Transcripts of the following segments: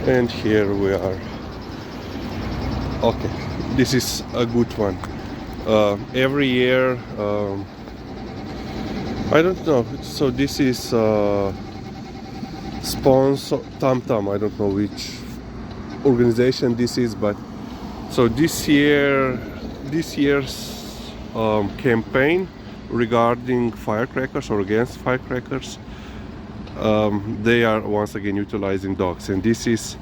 And here we are. Okay, this is a good one. Every year, I don't know. So this is sponsor Tam Tam. I don't know which organization this is, but so this year's campaign regarding firecrackers or against firecrackers, they are once again utilizing dogs, and this is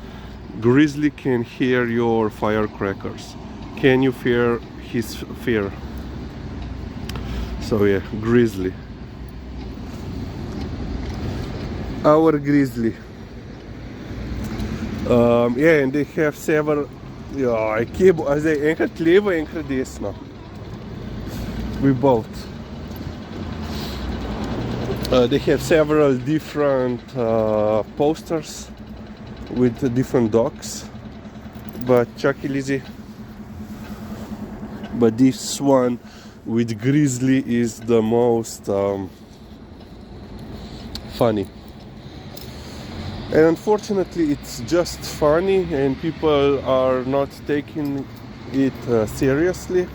Grizzly can hear your firecrackers. Can you fear his fear? So yeah, Grizzly. Our Grizzly. Yeah, and they have several. Ja, ik heb als hij enkel kleven, enkel deze nog. We both. They have several different posters with different dogs, but Chucky Lizzie. But this one with Grizzly is the most funny. And unfortunately, it's just funny, and people are not taking it seriously,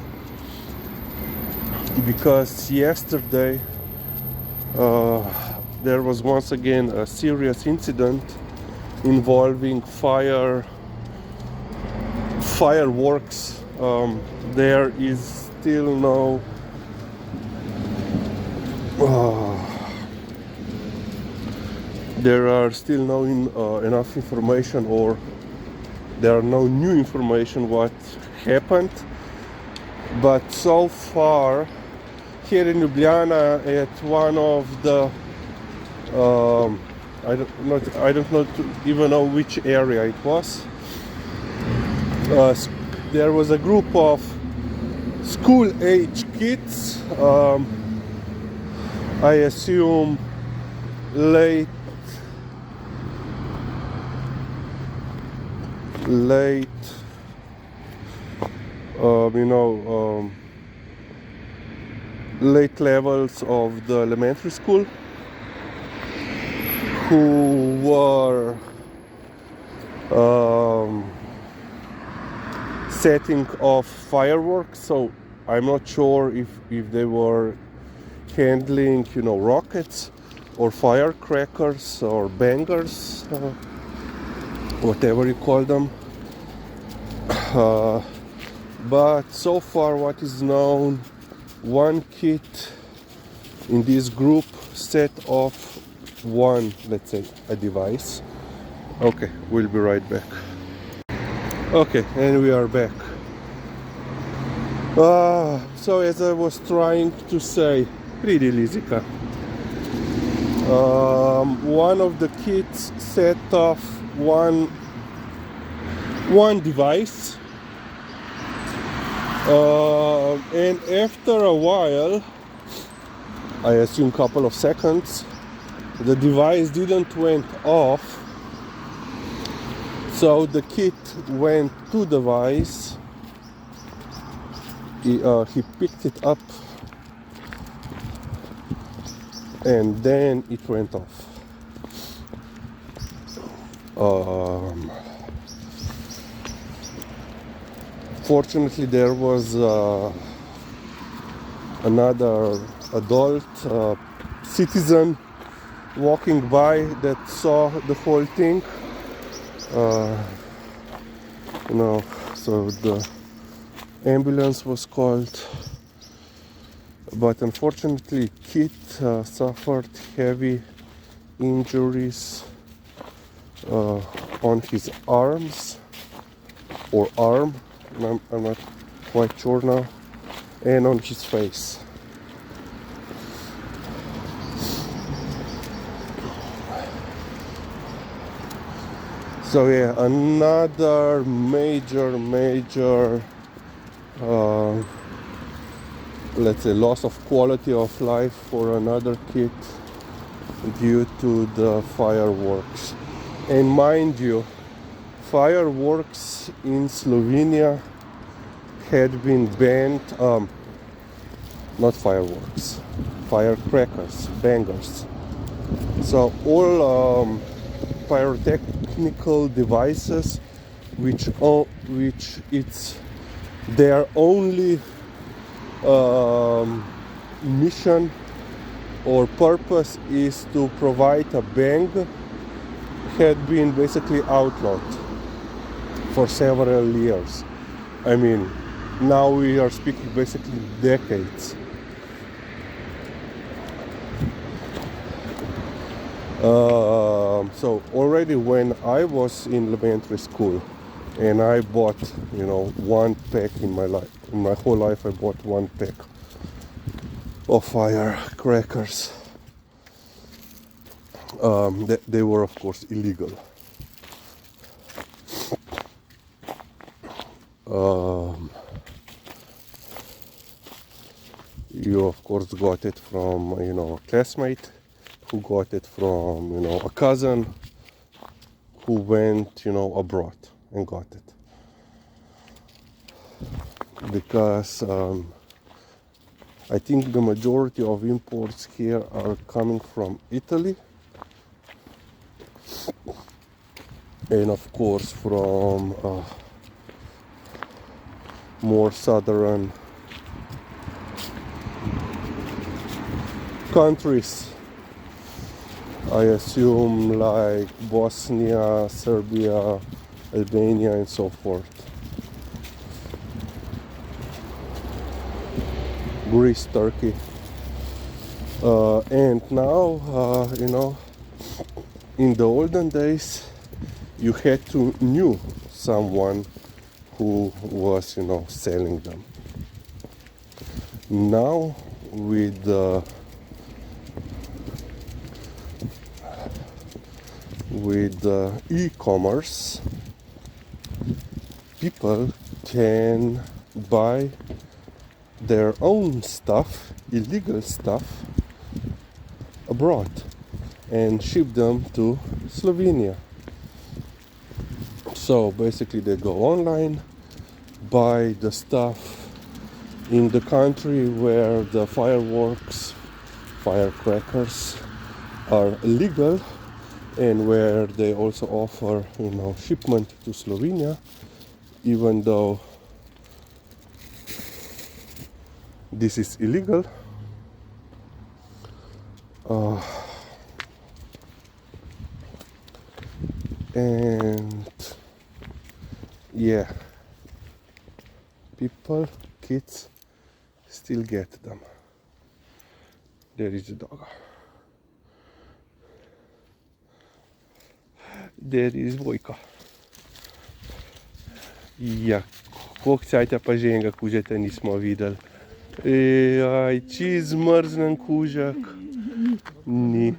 because yesterday there was once again a serious incident involving fireworks. There is still no there are still no enough information, or there are no new information what happened. But so far, here in Ljubljana, at one of the I don't even know which area it was. There was a group of school-age kids. I assume late, late levels of the elementary school, who were setting off fireworks. So I'm not sure if they were handling, rockets or firecrackers or bangers, whatever you call them. But so far, what is known, one kid in this group set off a device. Okay, we'll be right back. Okay, and we are back. So as I was trying to say, pretty Lizika, one of the kids set off one device, and after a while, I assume couple of seconds, the device didn't went off. So the kid went to the device, he picked it up, and then it went off. Fortunately, there was another adult citizen walking by that saw the whole thing. So the ambulance was called, but unfortunately, kid suffered heavy injuries on his arms or arm. I'm not quite sure now, and on his face. So yeah, another major let's say loss of quality of life for another kid due to the fireworks. And mind you, fireworks in Slovenia had been banned, not fireworks, firecrackers, bangers. So all pyrotechnical devices which it's their only mission or purpose is to provide a bang, had been basically outlawed for several years. I mean, now we are speaking basically decades. So already when I was in elementary school and I bought, one pack in my life, in my whole life I bought one pack of firecrackers. They were of course illegal. You of course got it from a classmate, who got it from a cousin, who went abroad and got it, because I think the majority of imports here are coming from Italy, and of course from more southern countries. I assume like Bosnia, Serbia, Albania, and so forth. Greece, Turkey. And now, in the olden days, you had to know someone who was, selling them. Now, with e-commerce, people can buy their own stuff, illegal stuff, abroad and ship them to Slovenia. So basically they go online, buy the stuff in the country where the firecrackers are illegal, and where they also offer shipment to Slovenia, even though this is illegal. And yeah, people, kids still get them. There is a dog. There is Vojka. Ja, koliko cajta pa že enega kužeta nismo videli. Aj, čist zmrznen kužak. Ni.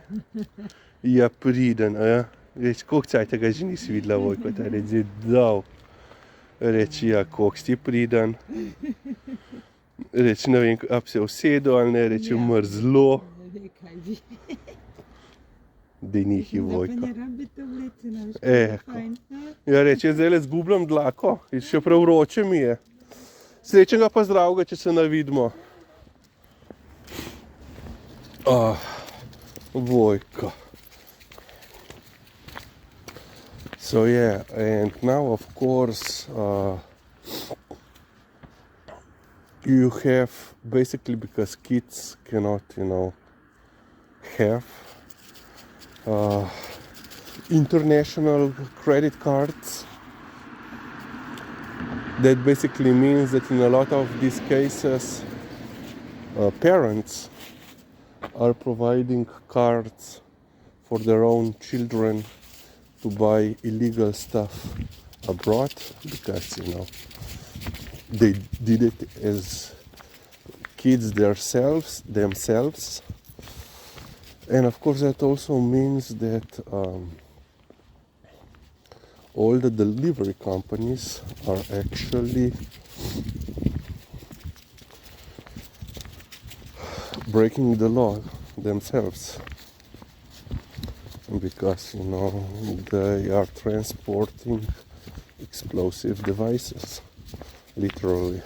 Ja, priden, a ja. Reč, koliko cajta ga že nisi videla, Vojko, ta reč, dal. Reč, ja, koliko si priden. Reč, ne vem, a bi se usedel ali ne, reč, mrzlo. Dej nihi, Vojka. Ja, reče, zdaj le zgubljam dlako, še prav vroče mi je. Srečnega pa zdravega, če se navidimo. Vojka. So yeah, and now of course you have basically, because kids cannot, have international credit cards. That basically means that in a lot of these cases, parents are providing cards for their own children to buy illegal stuff abroad, because they did it as kids themselves. And of course that also means that all the delivery companies are actually breaking the law themselves, because they are transporting explosive devices, literally.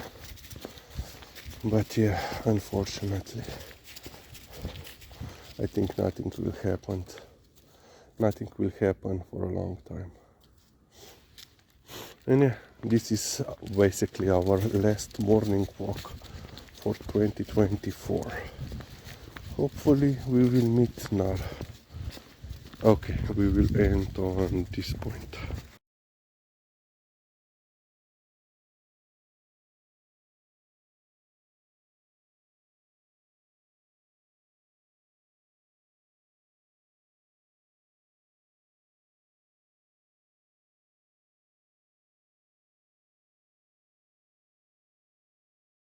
But yeah, unfortunately, I think nothing will happen nothing will happen for a long time. And yeah, this is basically our last morning walk for 2024. Hopefully we will meet Nar. Okay, we will end on this point.